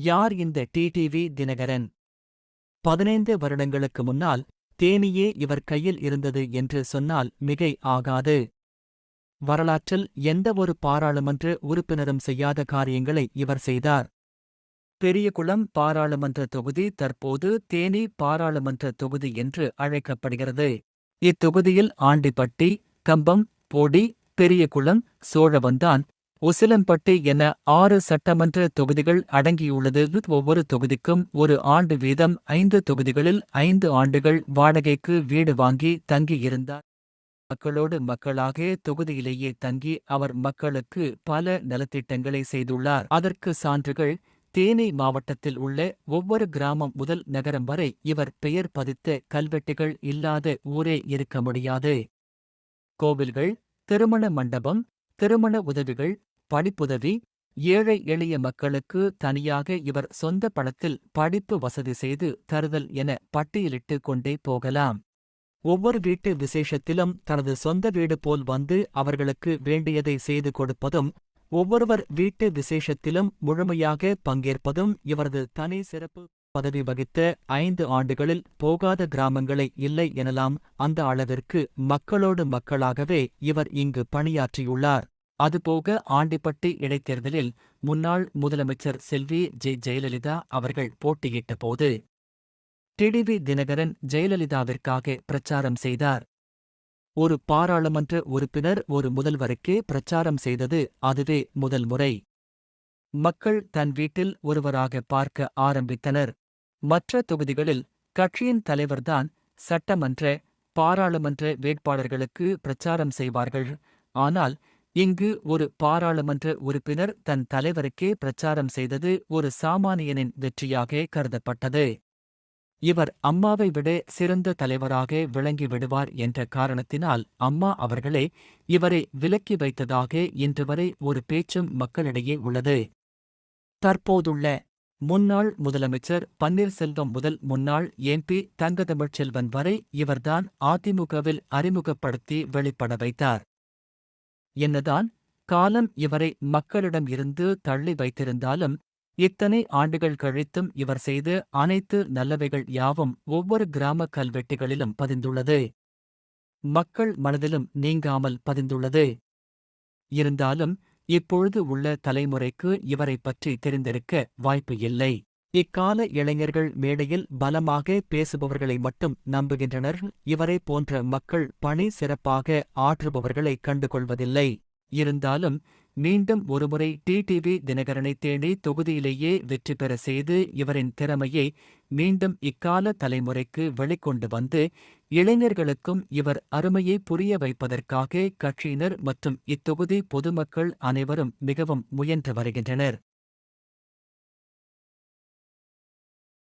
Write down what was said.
யார் இந்த டிடிவி தினகரன்? 15 வருடங்களுக்கு முன்னால் தேனியே இவர் கையில் இருந்தது என்று சொன்னால் மிகை ஆகாது. வரலாற்றில் எந்தவொரு பாராளுமன்ற உறுப்பினரும் செய்யாத காரியங்களை இவர் செய்தார். பெரியகுளம் பாராளுமன்ற தொகுதி தற்போது தேனி பாராளுமன்ற தொகுதி என்று அழைக்கப்படுகிறது. இத்தொகுதியில் ஆண்டிப்பட்டி, கம்பம், போடி, பெரியகுளம், சோழவந்தான், உசிலம்பட்டி என 6 சட்டமன்ற தொகுதிகள் அடங்கியுள்ளது. ஒவ்வொரு தொகுதிக்கும் ஒரு ஆண்டு வீதம் 5 தொகுதிகளில் 5 ஆண்டுகள் வாடகைக்கு வீடு வாங்கி தங்கியிருந்தார். மக்களோடு மக்களாக தொகுதியிலேயே தங்கி அவர் மக்களுக்கு பல நலத்திட்டங்களை செய்துள்ளார். அதற்கு சான்றுகள் தேனி மாவட்டத்தில் உள்ள ஒவ்வொரு கிராமம் முதல் நகரம் வரை இவர் பெயர் பதித்த கல்வெட்டுகள் இல்லாத ஊரே இருக்க முடியாது. கோவில்கள், திருமண மண்டபம், திருமண உதவிகள், படிப்புதவி, ஏழை எளிய மக்களுக்கு தனியாக இவர் சொந்த பணத்தில் படிப்பு வசதி செய்து தருதல் என பட்டியலிட்டு கொண்டே போகலாம். ஒவ்வொரு வீட்டு விசேஷத்திலும் தனது சொந்த வீடு போல் வந்து அவர்களுக்கு வேண்டியதை செய்து கொடுப்பதும், ஒவ்வொருவர் வீட்டு விசேஷத்திலும் முழுமையாக பங்கேற்பதும் இவரது தனி சிறப்பு. பதவி வகித்த 5 ஆண்டுகளில் போகாத கிராமங்களை இல்லை எனலாம். அந்த அளவிற்கு மக்களோடு மக்களாகவே இவர் இங்கு பணியாற்றியுள்ளார். அதுபோக ஆண்டிப்பட்டி இடைத்தேர்தலில் முன்னாள் முதலமைச்சர் செல்வி ஜெயலலிதா அவர்கள் போட்டியிட்ட போது டிடிவி தினகரன் ஜெயலலிதாவிற்காக பிரச்சாரம் செய்தார். ஒரு பாராளுமன்ற உறுப்பினர் ஒரு முதல்வருக்கு பிரச்சாரம் செய்தது அதுவே முதல் முறை. மக்கள் தன் வீட்டில் ஒருவராக பார்க்க ஆரம்பித்தனர். மற்ற தொகுதிகளில் கட்சியின் தலைவர்தான் சட்டமன்ற, பாராளுமன்ற வேட்பாளர்களுக்கு பிரச்சாரம் செய்வார்கள். ஆனால் இங்கு ஒரு பாராளுமன்ற உறுப்பினர் தன் தலைவருக்கே பிரச்சாரம் செய்தது ஒரு சாமானியனின் வெற்றியாக கருதப்பட்டது. இவர் அம்மாவை விட சிறந்த தலைவராக விளங்கி விடுவார் என்ற காரணத்தினால் அம்மா அவர்களே இவரை விலக்கி வைத்ததாக இன்று வரை ஒரு பேச்சும் மக்களிடையே உள்ளது. தற்போதுள்ள முன்னாள் முதலமைச்சர் பன்னீர்செல்வம் முதல் முன்னாள் எம்பி தங்கதமிழ்ச்செல்வன் வரை இவர்தான் அதிமுகவில் அறிமுகப்படுத்தி வெளிப்பட வைத்தார். என்னதான் காலம் இவரை மக்களிடம் இருந்து தள்ளி வைத்திருந்தாலும் இத்தனை ஆண்டுகள் கழித்தும் இவர் செய்த அனைத்து நல்லவைகள் யாவும் ஒவ்வொரு கிராம கல்வெட்டுகளிலும் பதிந்துள்ளது. மக்கள் மனதிலும் நீங்காமல் பதிந்துள்ளது. இருந்தாலும் இப்பொழுது உள்ள தலைமுறைக்கு இவரை பற்றி தெரிந்திருக்க வாய்ப்பு இல்லை. இக்கால இளைஞர்கள் மேடையில் பலமாக பேசுபவர்களை மட்டும் நம்புகின்றனர். இவரை போன்ற மக்கள் பணி சிறப்பாக ஆற்றுபவர்களை கண்டுகொள்வதில்லை. இருந்தாலும் மீண்டும் ஒருமுறை டிடிவி தினகரனை தேடி தொகுதியிலேயே வெற்றி பெற செய்து இவரின் திறமையை மீண்டும் இக்கால தலைமுறைக்கு வெளிக்கொண்டு வந்து இளைஞர்களுக்கும் இவர் அருமையை புரிய வைப்பதற்காக கட்சியினர் மற்றும் இத்தொகுதி பொதுமக்கள் அனைவரும் மிகவும் முயன்று வருகின்றனர்.